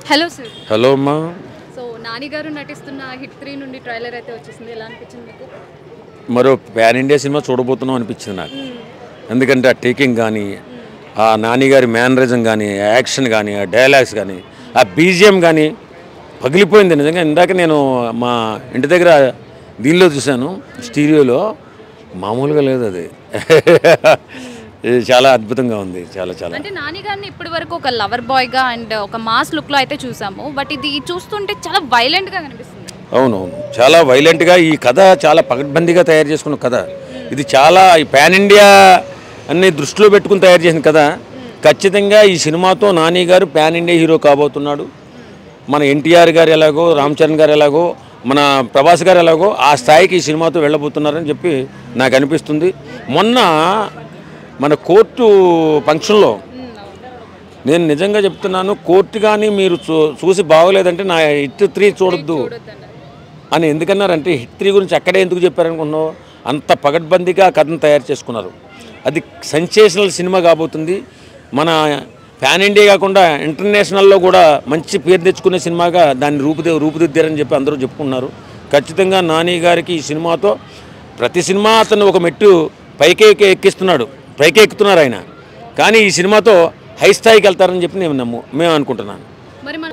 Hello sir. Hello అమ్మా. So Nani గారు నటిస్తున్న హిట్ 3 నుండి ట్రైలర్ అయితే వచ్చేసింది. ఎలా అనిపించింది మీకు? మరో ప్యాన్ ఇండియా సినిమా చూడబోతున్నాం అనిపించింది నాకు. ఎందుకంటే ఆ టేకింగ్ కానీ, ఆ నాని గారి మేనరిజం కానీ, ఆ యాక్షన్ కానీ, ఆ డైలాగ్స్ కానీ, ఆ బీజిఎం కానీ పగిలిపోయింది నిజంగా. ఇందాక నేను మా ఇంటి దగ్గర దీనిలో చూశాను, స్టీరియోలో. మామూలుగా లేదు అది. ఇది చాలా అద్భుతంగా ఉంది. చాలా చాలా అంటే నాని గారిని ఇప్పటి వరకు ఒక లవర్ బాయ్గా అండ్ ఒక మాస్ లుక్లో అయితే చూసాము. బట్ ఇది చూస్తుంటే చాలా వైలెంట్గా కనిపిస్తుంది. అవునవును, చాలా వైలెంట్గా. ఈ కథ చాలా పకడ్బందీగా తయారు చేసుకున్న కథ ఇది. చాలా ఈ పాన్ ఇండియా అన్ని దృష్టిలో పెట్టుకుని తయారు చేసిన కథ. ఖచ్చితంగా ఈ సినిమాతో నాని గారు పాన్ ఇండియా హీరో కాబోతున్నాడు. మన ఎన్టీఆర్ గారు ఎలాగో, రామ్ చరణ్ గారు ఎలాగో, మన ప్రభాస్ గారు ఎలాగో ఆ స్థాయికి ఈ సినిమాతో వెళ్ళబోతున్నారని చెప్పి నాకు అనిపిస్తుంది. మొన్న మన కోర్టు ఫంక్షన్లో నేను నిజంగా చెప్తున్నాను, కోర్టు కానీ మీరు చూసి బాగోలేదంటే నా హిట్ 3 చూడొద్దు అని ఎందుకన్నారంటే, హిట్ 3 గురించి అక్కడే ఎందుకు చెప్పారనుకున్నావు? అంత పగడ్బందీగా కథను తయారు చేసుకున్నారు. అది సెన్సేషనల్ సినిమా కాబోతుంది. మన పాన్ ఇండియా కాకుండా ఇంటర్నేషనల్లో కూడా మంచి పేరు తెచ్చుకునే సినిమాగా దాన్ని రూపుదిద్దారని చెప్పి అందరూ చెప్పుకున్నారు. ఖచ్చితంగా నాని గారికి ఈ సినిమాతో ప్రతి సినిమా అతను ఒక మెట్టు పైకి ఎక్కుతున్నారు ఆయన. కానీ ఈ సినిమాతో హై స్థాయికి వెళ్తారని చెప్పి మేము అనుకుంటున్నాను.